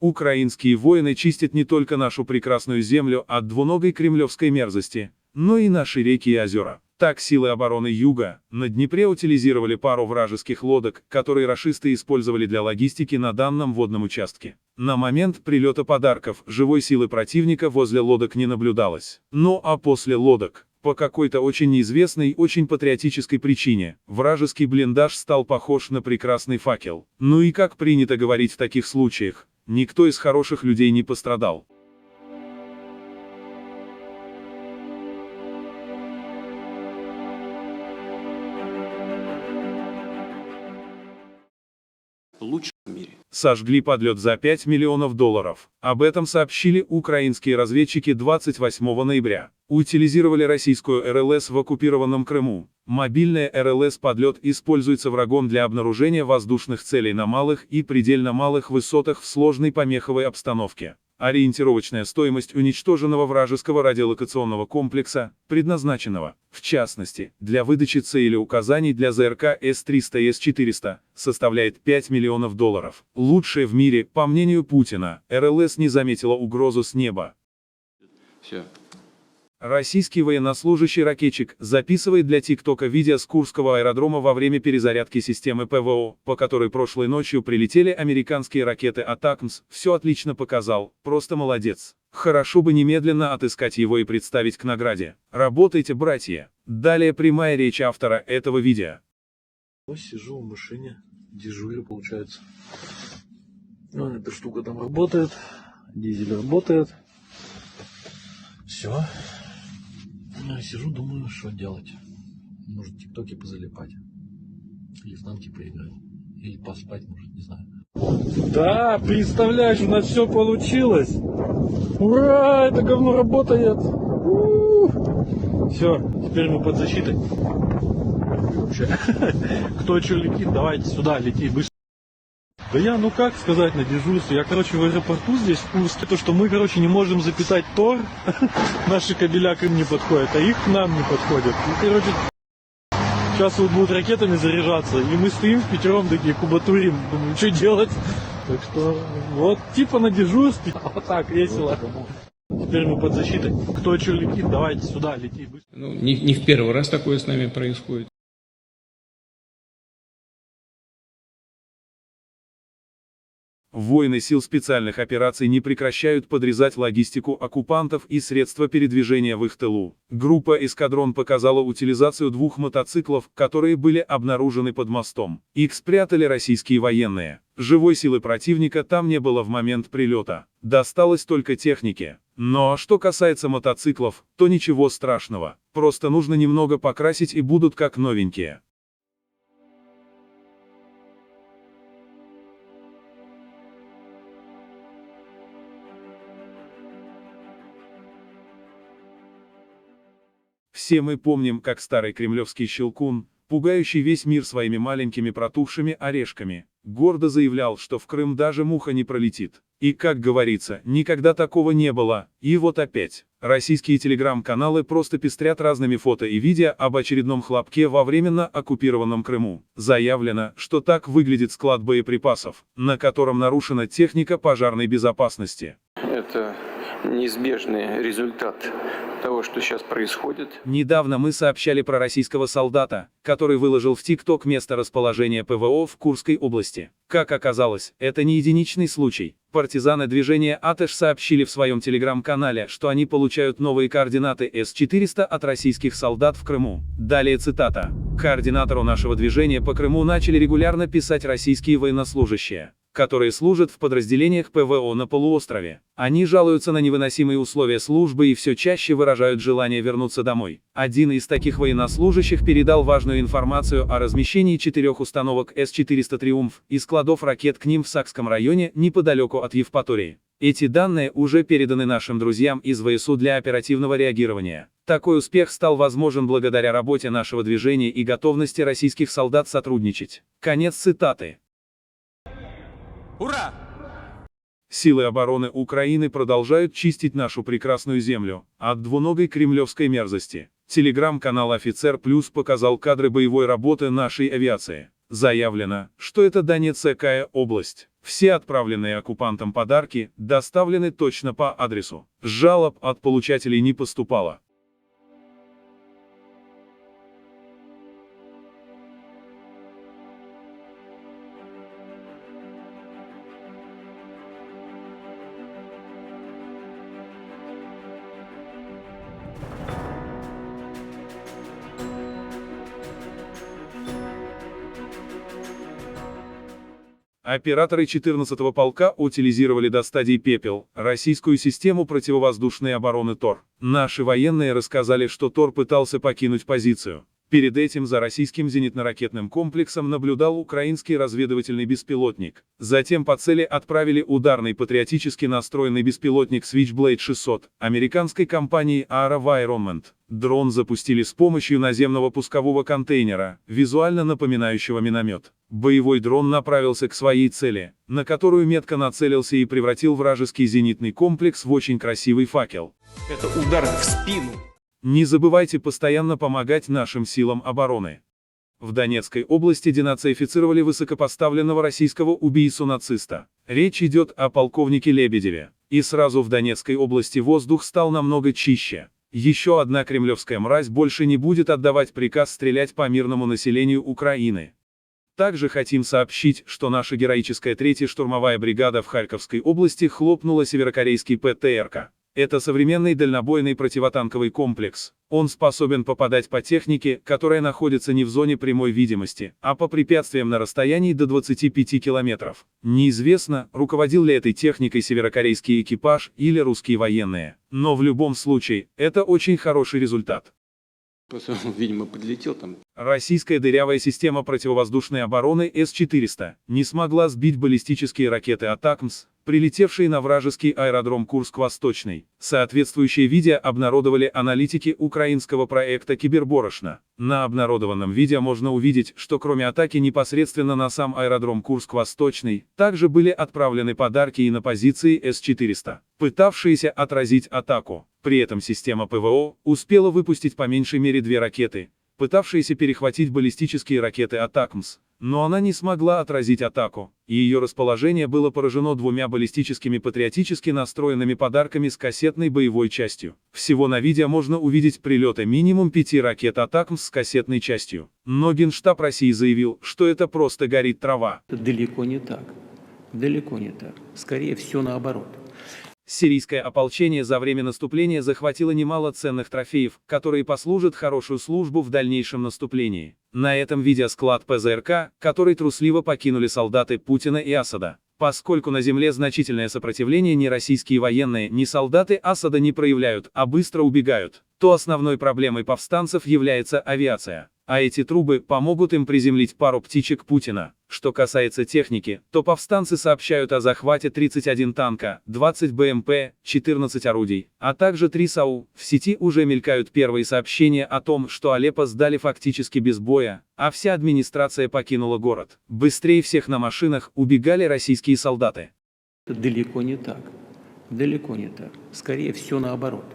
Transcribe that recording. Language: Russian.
Украинские воины чистят не только нашу прекрасную землю от двуногой кремлевской мерзости, но и наши реки и озера. Так силы обороны Юга на Днепре утилизировали пару вражеских лодок, которые рашисты использовали для логистики на данном водном участке. На момент прилета подарков живой силы противника возле лодок не наблюдалось. Ну а после лодок, по какой-то очень неизвестной, очень патриотической причине, вражеский блиндаж стал похож на прекрасный факел. Ну и как принято говорить в таких случаях, никто из хороших людей не пострадал. Лучше в мире. Сожгли подлет за $5 миллионов. Об этом сообщили украинские разведчики 28 ноября. Утилизировали российскую РЛС в оккупированном Крыму. Мобильная РЛС-подлет используется врагом для обнаружения воздушных целей на малых и предельно малых высотах в сложной помеховой обстановке. Ориентировочная стоимость уничтоженного вражеского радиолокационного комплекса, предназначенного, в частности, для выдачи целей указаний для ЗРК С-300 и С-400, составляет $5 миллионов. Лучшее в мире, по мнению Путина, РЛС не заметила угрозу с неба. Все. Российский военнослужащий-ракетчик записывает для ТикТока видео с Курского аэродрома во время перезарядки системы ПВО, по которой прошлой ночью прилетели американские ракеты Атакмс. Все отлично показал, просто молодец. Хорошо бы немедленно отыскать его и представить к награде. Работайте, братья. Далее прямая речь автора этого видео. Сижу в машине, дежурю, получается. Ну, эта штука там работает, дизель работает. Все. Сижу, думаю, что делать. Может, в ТикТоке позалипать. Или в танки поиграть. Или поспать, может, не знаю. Да, представляешь, у нас все получилось. Ура, это говно работает. Все, теперь мы под защитой. Вообще, кто что летит, давайте сюда, лети быстро. Да я, ну как сказать, на дежурстве. Я, короче, в аэропорту здесь, в Курске, то, что мы, короче, не можем запитать Тор. Наши кабеля к им не подходят, а их к нам не подходят. И, короче, сейчас вот будут ракетами заряжаться, и мы стоим в пятером такие, кубатурим, думаю, что делать. Так что, вот, типа на дежурстве, вот так, весело. Теперь мы под защитой. Кто что летит, давайте сюда, лети быстро. Ну, не в первый раз такое с нами происходит. Воины сил специальных операций не прекращают подрезать логистику оккупантов и средства передвижения в их тылу. Группа «Эскадрон» показала утилизацию 2 мотоциклов, которые были обнаружены под мостом. Их спрятали российские военные. Живой силы противника там не было в момент прилета. Досталось только технике. Но что касается мотоциклов, то ничего страшного. Просто нужно немного покрасить и будут как новенькие. Все мы помним, как старый кремлевский щелкун, пугающий весь мир своими маленькими протухшими орешками, гордо заявлял, что в Крым даже муха не пролетит. И, как говорится, никогда такого не было, и вот опять. Российские телеграм-каналы просто пестрят разными фото и видео об очередном хлопке во временно оккупированном Крыму. Заявлено, что так выглядит склад боеприпасов, на котором нарушена техника пожарной безопасности. Это неизбежный результат того, что сейчас происходит. Недавно мы сообщали про российского солдата, который выложил в ТикТок место расположения ПВО в Курской области. Как оказалось, это не единичный случай. Партизаны движения АТЭШ сообщили в своем телеграм-канале, что они получают новые координаты С-400 от российских солдат в Крыму. Далее цитата. Координатору нашего движения по Крыму начали регулярно писать российские военнослужащие, которые служат в подразделениях ПВО на полуострове. Они жалуются на невыносимые условия службы и все чаще выражают желание вернуться домой. Один из таких военнослужащих передал важную информацию о размещении 4 установок С-400 «Триумф» и складов ракет к ним в Сакском районе, неподалеку от Евпатории. Эти данные уже переданы нашим друзьям из ВСУ для оперативного реагирования. Такой успех стал возможен благодаря работе нашего движения и готовности российских солдат сотрудничать. Конец цитаты. Ура! Силы обороны Украины продолжают чистить нашу прекрасную землю от двуногой кремлевской мерзости. Телеграм-канал «Офицер Плюс» показал кадры боевой работы нашей авиации. Заявлено, что это Донецкая область. Все отправленные оккупантам подарки доставлены точно по адресу. Жалоб от получателей не поступало. Операторы 14-го полка утилизировали до стадии «Пепел» российскую систему противовоздушной обороны ТОР. Наши военные рассказали, что ТОР пытался покинуть позицию. Перед этим за российским зенитно-ракетным комплексом наблюдал украинский разведывательный беспилотник. Затем по цели отправили ударный патриотически настроенный беспилотник Switchblade 600 американской компании AeroVironment. Дрон запустили с помощью наземного пускового контейнера, визуально напоминающего миномет. Боевой дрон направился к своей цели, на которую метко нацелился и превратил вражеский зенитный комплекс в очень красивый факел. Это удар в спину. Не забывайте постоянно помогать нашим силам обороны. В Донецкой области денацифицировали высокопоставленного российского убийцу-нациста. Речь идет о полковнике Лебедеве. И сразу в Донецкой области воздух стал намного чище. Еще одна кремлевская мразь больше не будет отдавать приказ стрелять по мирному населению Украины. Также хотим сообщить, что наша героическая 3-я штурмовая бригада в Харьковской области хлопнула северокорейский ПТРК. Это современный дальнобойный противотанковый комплекс. Он способен попадать по технике, которая находится не в зоне прямой видимости, а по препятствиям на расстоянии до 25 километров. Неизвестно, руководил ли этой техникой северокорейский экипаж или русские военные. Но в любом случае, это очень хороший результат. Просто он, видимо, подлетел там. Российская дырявая система противовоздушной обороны С-400 не смогла сбить баллистические ракеты «Атакмс», прилетевшие на вражеский аэродром Курск-Восточный. Соответствующее видео обнародовали аналитики украинского проекта «Киберборошно». На обнародованном видео можно увидеть, что кроме атаки непосредственно на сам аэродром Курск-Восточный, также были отправлены подарки и на позиции С-400, пытавшиеся отразить атаку. При этом система ПВО успела выпустить по меньшей мере 2 ракеты, пытавшиеся перехватить баллистические ракеты «Атакмс», но она не смогла отразить атаку, и ее расположение было поражено 2 баллистическими патриотически настроенными подарками с кассетной боевой частью. Всего на видео можно увидеть прилеты минимум 5 ракет «Атакмс» с кассетной частью. Но Генштаб России заявил, что это просто горит трава. Это далеко не так. Далеко не так. Скорее, все наоборот. Сирийское ополчение за время наступления захватило немало ценных трофеев, которые послужат хорошую службу в дальнейшем наступлении. На этом видео склад ПЗРК, который трусливо покинули солдаты Путина и Асада. Поскольку на земле значительное сопротивление ни российские военные, ни солдаты Асада не проявляют, а быстро убегают, то основной проблемой повстанцев является авиация. А эти трубы помогут им приземлить пару птичек Путина. Что касается техники, то повстанцы сообщают о захвате 31 танка, 20 БМП, 14 орудий, а также 3 САУ. В сети уже мелькают первые сообщения о том, что Алеппо сдали фактически без боя, а вся администрация покинула город. Быстрее всех на машинах убегали российские солдаты. Это далеко не так. Далеко не так. Скорее, все наоборот.